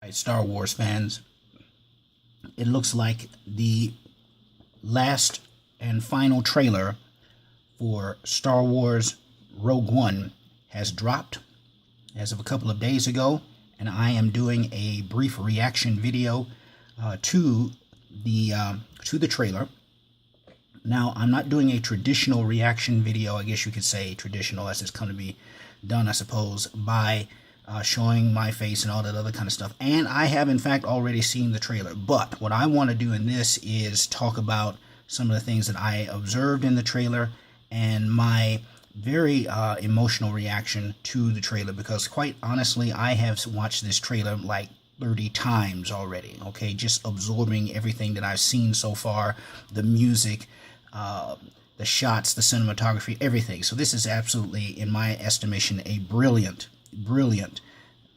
Right, Star Wars fans, it looks like the last and final trailer for Star Wars Rogue One has dropped as of a couple of days ago, and I am doing a brief reaction video to the trailer. Now, I'm not doing a traditional reaction video, I guess you could say traditional, as it's going to be done, I suppose, by showing my face and all that other kind of stuff. And I have, in fact, already seen the trailer. But what I want to do in this is talk about some of the things that I observed in the trailer and my very emotional reaction to the trailer. Because quite honestly, I have watched this trailer like 30 times already. Okay, just absorbing everything that I've seen so far, the music, the shots, the cinematography, everything. So this is absolutely, in my estimation, a brilliant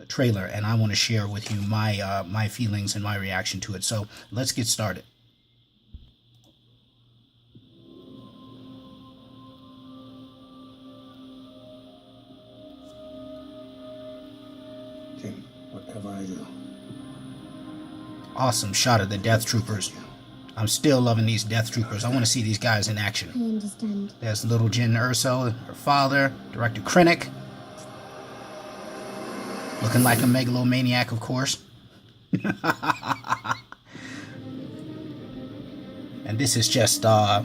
trailer, and I want to share with you my my feelings and my reaction to it. So let's get started. King, whatever I do. Awesome shot of the Death Troopers. I'm still loving these Death Troopers. I want to see these guys in action. I understand. There's little Jyn Erso, her father, Director Krennic. Looking like a megalomaniac, of course. And this is just, I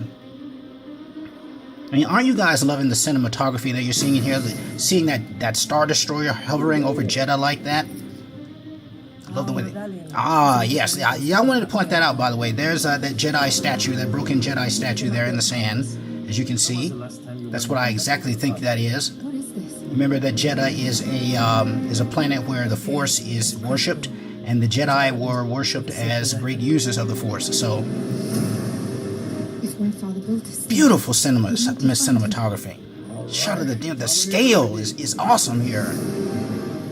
mean, aren't you guys loving the cinematography that you're seeing in here? Seeing that Star Destroyer hovering over Jeddah like that? I love the way yes. Yeah, I wanted to point that out, by the way. There's that Jedi statue, that broken Jedi statue there in the sand, as you can see. That's what I exactly think that is. What is this? Remember that Jeddah is a planet where the Force is worshipped, and the Jedi were worshipped as great users of the Force. So If my father built this, beautiful cinematography. Shot of the scale is awesome here.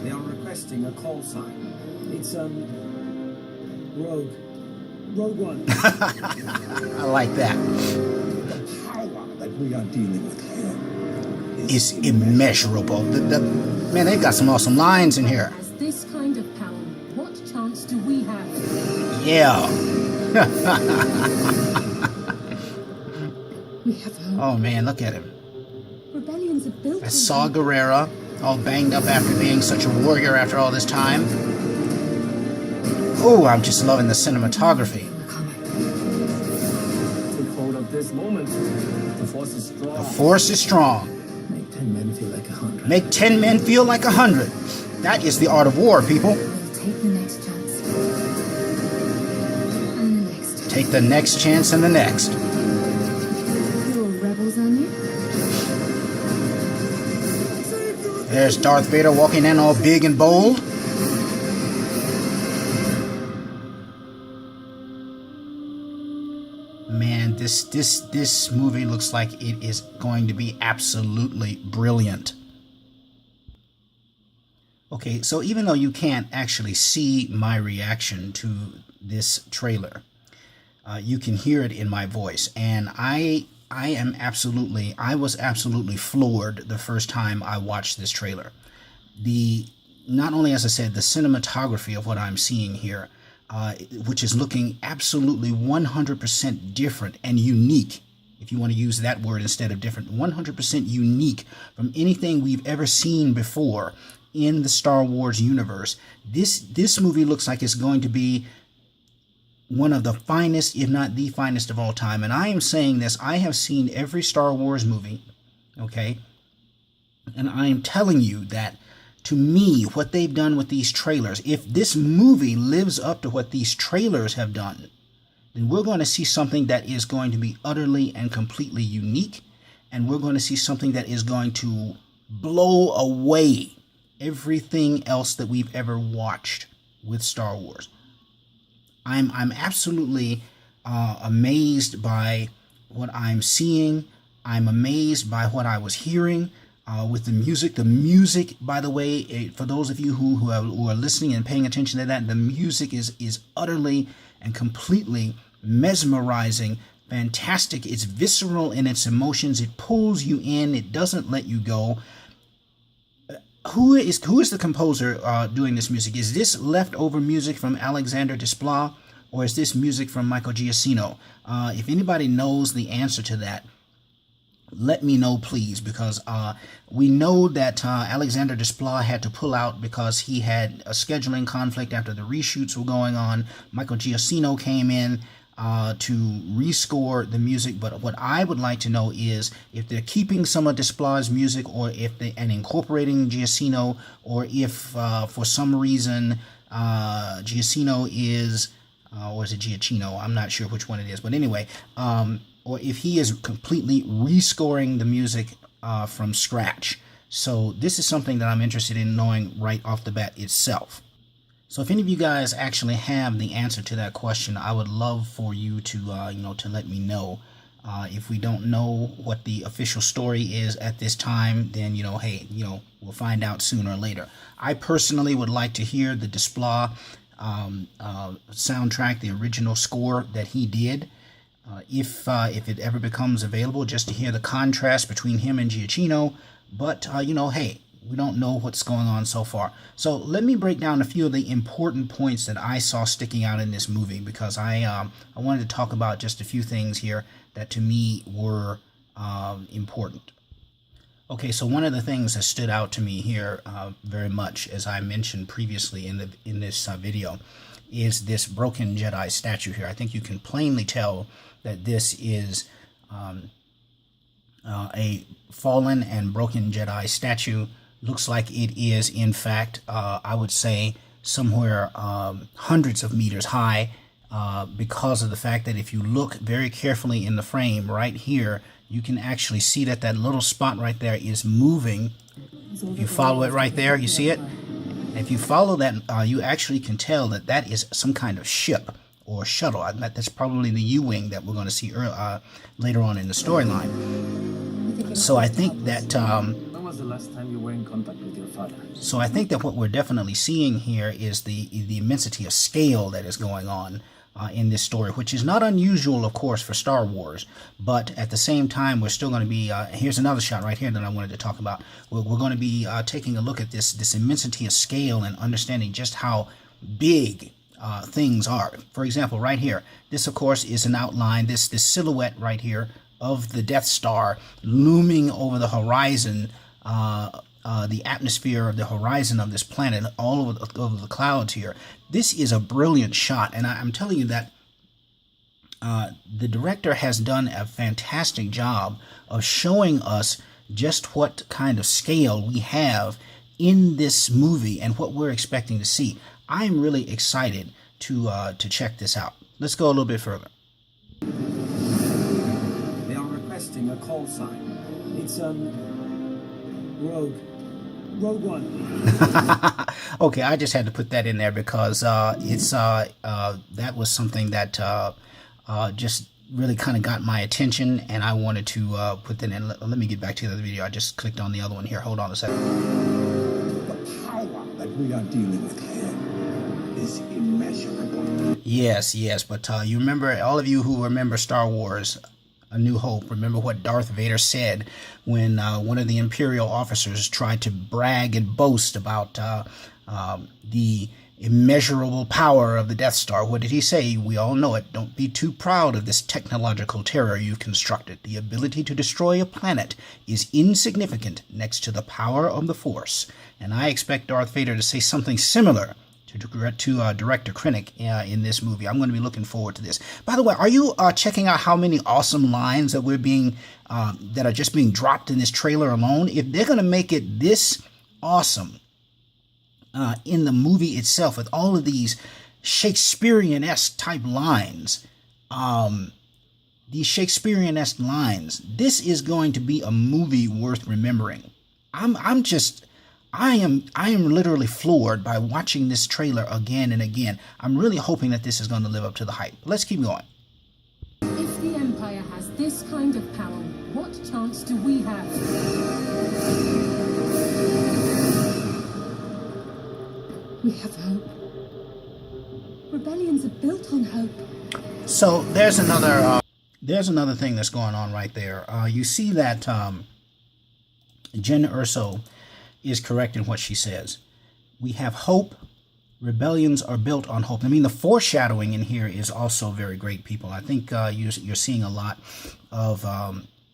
They are requesting a call sign. It's Rogue One. I like that. The power that we are dealing with here It's immeasurable. Man, they've got some awesome lines in here. As this kind of power, what chance do we have? Yeah. we have hope. Oh man, look at him. Rebellions are built. I saw Guerrera, all banged up after being such a warrior after all this time. Oh, I'm just loving the cinematography. Take hold of this moment. The force is strong. The Force is strong. Make 10 men feel like 100. Make 10 men feel like 100. That is the art of war, people. We'll take the next chance. And the next. Take the next chance and the next. You are rebels, aren't you? There's Darth Vader walking in all big and bold. Man, this movie looks like it is going to be absolutely brilliant. Okay, so even though you can't actually see my reaction to this trailer, you can hear it in my voice, and I was absolutely floored the first time I watched this trailer. Not only, as I said, the cinematography of what I'm seeing here, which is looking absolutely 100% different and unique, if you want to use that word instead of different, 100% unique from anything we've ever seen before in the Star Wars universe. This movie looks like it's going to be one of the finest, if not the finest of all time. And I am saying this, I have seen every Star Wars movie, okay? And I am telling you that, to me, what they've done with these trailers, if this movie lives up to what these trailers have done, then we're going to see something that is going to be utterly and completely unique, and we're going to see something that is going to blow away everything else that we've ever watched with Star Wars. I'm absolutely amazed by what I'm seeing. I'm amazed by what I was hearing. With the music. The music, by the way, for those of you who are listening and paying attention to that, the music is utterly and completely mesmerizing, fantastic. It's visceral in its emotions. It pulls you in. It doesn't let you go. who is the composer doing this music? Is this leftover music from Alexander Desplat, or is this music from Michael Giacchino? If anybody knows the answer to that, let me know, please, because we know that Alexander Desplat had to pull out because he had a scheduling conflict after the reshoots were going on. Michael Giacchino came in to rescore the music, but what I would like to know is if they're keeping some of Desplat's music, or if they and incorporating Giacchino, or if for some reason Giacchino is, or is it Giacchino? I'm not sure which one it is, but anyway, or if he is completely rescoring the music from scratch. So this is something that I'm interested in knowing right off the bat itself. So if any of you guys actually have the answer to that question, I would love for you to, to let me know. If we don't know what the official story is at this time, then, hey, we'll find out sooner or later. I personally would like to hear the Desplat soundtrack, the original score that he did. If it ever becomes available, just to hear the contrast between him and Giacchino. But, hey, we don't know what's going on so far. So let me break down a few of the important points that I saw sticking out in this movie, because I wanted to talk about just a few things here that to me were important. Okay, so one of the things that stood out to me here very much, as I mentioned previously in this video, is this broken Jedi statue here. I think you can plainly tell that this is a fallen and broken Jedi statue. Looks like it is, in fact, I would say somewhere hundreds of meters high, because of the fact that if you look very carefully in the frame right here, you can actually see that that little spot right there is moving. If you follow it right there, you see it? If you follow that, you actually can tell that that is some kind of ship or shuttle. That's probably the U-wing that we're going to see later on in the storyline. So I think that... When was the last time you were in contact with your father? So I think that what we're definitely seeing here is the immensity of scale that is going on in this story, which is not unusual, of course, for Star Wars. But at the same time, we're still going to be... here's another shot right here that I wanted to talk about. We're going to be taking a look at this immensity of scale and understanding just how big things are. For example, right here, this, of course, is an outline, this silhouette right here of the Death Star looming over the horizon, the atmosphere of the horizon of this planet, all over the clouds here. This is a brilliant shot, and I'm telling you that the director has done a fantastic job of showing us just what kind of scale we have in this movie and what we're expecting to see. I'm really excited to check this out. Let's go a little bit further. They are requesting a call sign. It's Rogue One. Okay, I just had to put that in there because it's that was something that just really kind of got my attention, and I wanted to put that in. Let me get back to the other video. I just clicked on the other one here. Hold on a second. The power that we are dealing with here is immeasurable. Yes, but you remember, all of you who remember Star Wars A New Hope, remember what Darth Vader said when one of the Imperial officers tried to brag and boast about the immeasurable power of the Death Star. What did he say? We all know it. Don't be too proud of this technological terror you've constructed. The ability to destroy a planet is insignificant next to the power of the Force. And I expect Darth Vader to say something similar to Director Krennic in this movie. I'm going to be looking forward to this. By the way, are you checking out how many awesome lines that that are just being dropped in this trailer alone? If they're going to make it this awesome in the movie itself, with all of these Shakespearean-esque type lines, this is going to be a movie worth remembering. I am literally floored by watching this trailer again and again. I'm really hoping that this is going to live up to the hype. Let's keep going. If the Empire has this kind of power, what chance do we have? We have hope. Rebellions are built on hope. So there's another thing that's going on right there. You see that Jyn Erso is correct in what she says. We have hope. Rebellions are built on hope. I mean, the foreshadowing in here is also very great, people. I think you're seeing a lot of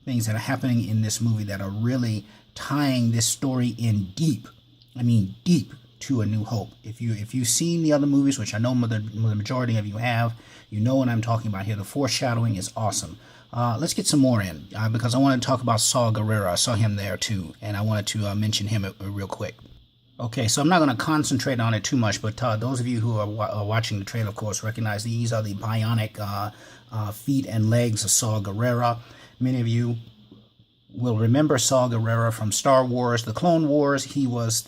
things that are happening in this movie that are really tying this story in deep. I mean, deep to A New Hope. If you've seen the other movies, which I know the majority of you have, you know what I'm talking about here. The foreshadowing is awesome. Let's get some more in because I want to talk about Saw Gerrera. I saw him there too, and I wanted to mention him real quick. Okay, so I'm not going to concentrate on it too much, but those of you who are watching the trailer, of course, recognize these are the bionic feet and legs of Saw Gerrera. Many of you will remember Saw Gerrera from Star Wars, The Clone Wars. He was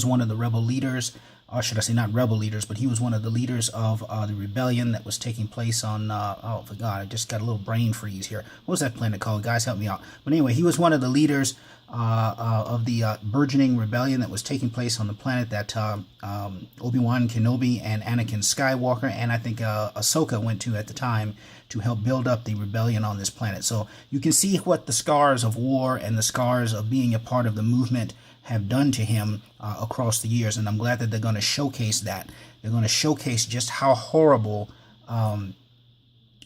one of the rebel leaders, or should I say not rebel leaders, but he was one of the leaders of the rebellion that was taking place on, oh, for God, I just got a little brain freeze here. What was that planet called? Guys, help me out. But anyway, he was one of the leaders of the burgeoning rebellion that was taking place on the planet that Obi-Wan Kenobi and Anakin Skywalker and I think Ahsoka went to at the time to help build up the rebellion on this planet. So you can see what the scars of war and the scars of being a part of the movement have done to him across the years, and I'm glad that they're going to showcase that. They're going to showcase just how horrible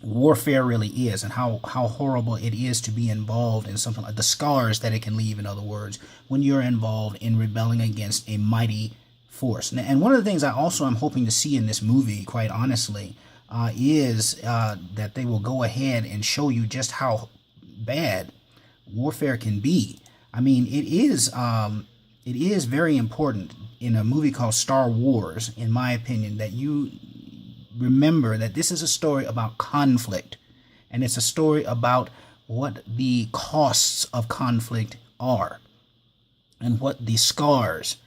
warfare really is and how horrible it is to be involved in something like the scars that it can leave, in other words, when you're involved in rebelling against a mighty force. And one of the things I also am hoping to see in this movie, quite honestly, is that they will go ahead and show you just how bad warfare can be. I mean, it is very important in a movie called Star Wars, in my opinion, that you remember that this is a story about conflict, and it's a story about what the costs of conflict are and what the scars,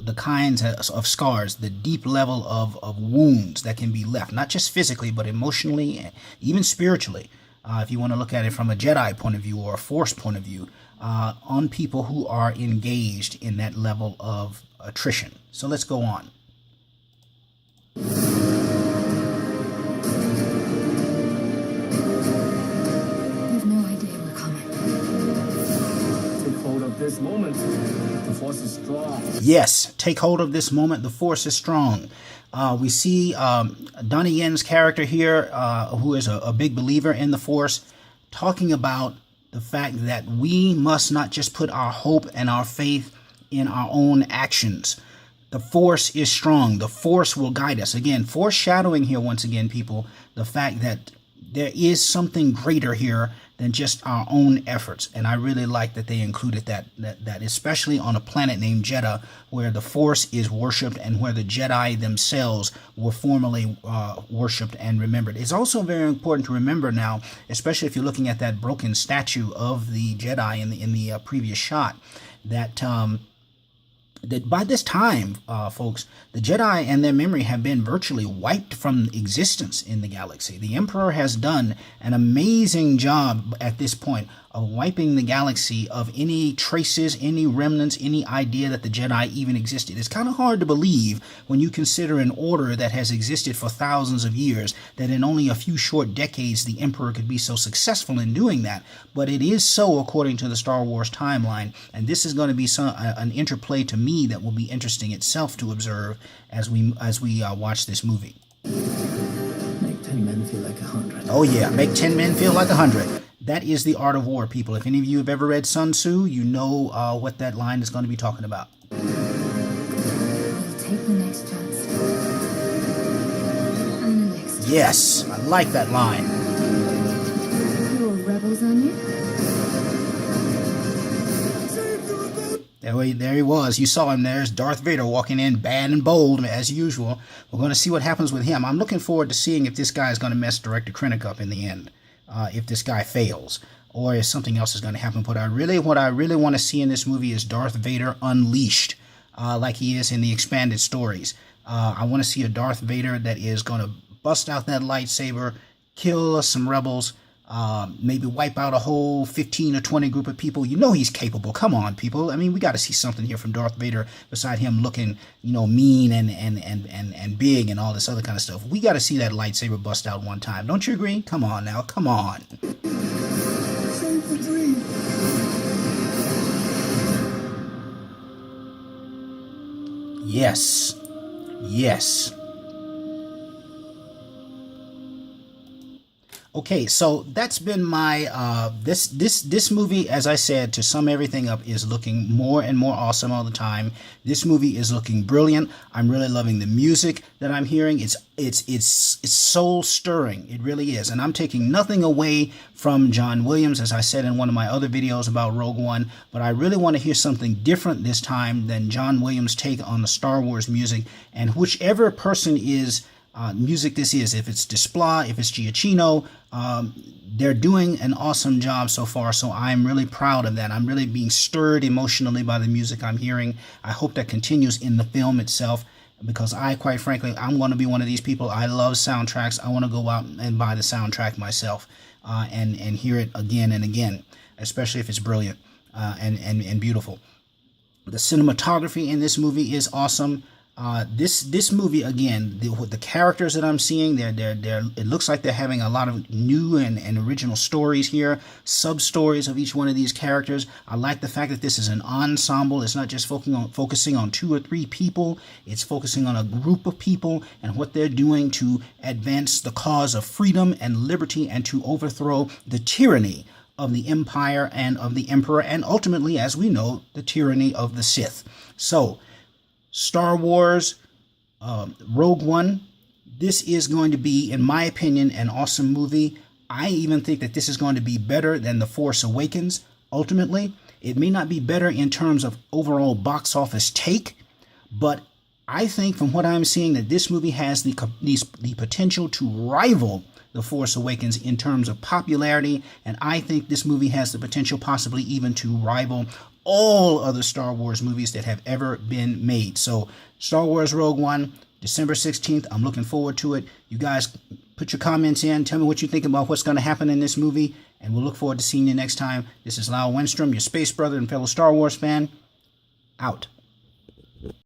the kinds of scars, the deep level of wounds that can be left, not just physically, but emotionally, even spiritually, if you want to look at it from a Jedi point of view or a Force point of view, on people who are engaged in that level of attrition. So let's go on. This moment, the force is strong. Yes, take hold of this moment. The force is strong. We see Donnie Yen's character here, who is a big believer in the force, talking about the fact that we must not just put our hope and our faith in our own actions. The force is strong. The force will guide us. Again, foreshadowing here once again, people, the fact that there is something greater here than just our own efforts. And I really like that they included that especially on a planet named Jeddah, where the Force is worshipped and where the Jedi themselves were formerly worshipped and remembered. It's also very important to remember now, especially if you're looking at that broken statue of the Jedi in the previous shot, that by this time, folks, the Jedi and their memory have been virtually wiped from existence in the galaxy. The Emperor has done an amazing job at this point of wiping the galaxy of any traces, any remnants, any idea that the Jedi even existed. It's kind of hard to believe when you consider an order that has existed for thousands of years, that in only a few short decades the Emperor could be so successful in doing that. But it is so according to the Star Wars timeline, and this is going to be an interplay to me that will be interesting itself to observe as we watch this movie. Make 10 men feel like 100. Oh yeah, make 10 men feel like 100. That is the art of war, people. If any of you have ever read Sun Tzu, you know what that line is going to be talking about. We'll take the next chance. And the next. Yes, I like that line. You're rebels, aren't you? There he was. You saw him. There's Darth Vader walking in bad and bold as usual. We're going to see what happens with him. I'm looking forward to seeing if this guy is going to mess Director Krennic up in the end. If this guy fails, or if something else is going to happen. But what I really want to see in this movie is Darth Vader unleashed, like he is in the expanded stories. I want to see a Darth Vader that is going to bust out that lightsaber, kill some rebels, maybe wipe out a whole 15 or 20 group of people. You know he's capable. Come on, people. I mean, we got to see something here from Darth Vader beside him looking, mean and big and all this other kind of stuff. We got to see that lightsaber bust out one time. Don't you agree? Come on now. Come on. Save the dream. Yes. Yes. Okay, so that's been my this movie, as I said, to sum everything up, is looking more and more awesome all the time. This movie is looking brilliant. I'm really loving the music that I'm hearing. It's soul stirring. It really is. And I'm taking nothing away from John Williams, as I said in one of my other videos about Rogue One, but I really want to hear something different this time than John Williams' take on the Star Wars music. And whichever person is music this is, if it's Desplat, if it's Giacchino, they're doing an awesome job so far, so I'm really proud of that. I'm really being stirred emotionally by the music I'm hearing. I hope that continues in the film itself, because quite frankly, I'm going to be one of these people. I love soundtracks. I want to go out and buy the soundtrack myself and hear it again and again, especially if it's brilliant and beautiful. The cinematography in this movie is awesome. This movie, again, the characters that I'm seeing, it looks like they're having a lot of new and original stories here, sub-stories of each one of these characters. I like the fact that this is an ensemble. It's not just focusing on 2 or 3 people. It's focusing on a group of people and what they're doing to advance the cause of freedom and liberty and to overthrow the tyranny of the Empire and of the Emperor, and ultimately, as we know, the tyranny of the Sith. So, Star Wars, Rogue One, this is going to be, in my opinion, an awesome movie. I even think that this is going to be better than The Force Awakens, ultimately. It may not be better in terms of overall box office take, but I think from what I'm seeing that this movie has the potential to rival The Force Awakens in terms of popularity, and I think this movie has the potential possibly even to rival all other Star Wars movies that have ever been made. So Star Wars Rogue One, December 16th. I'm looking forward to it. You guys put your comments in. Tell me what you think about what's going to happen in this movie. And we'll look forward to seeing you next time. This is Lyle Wenstrom, your space brother and fellow Star Wars fan. Out.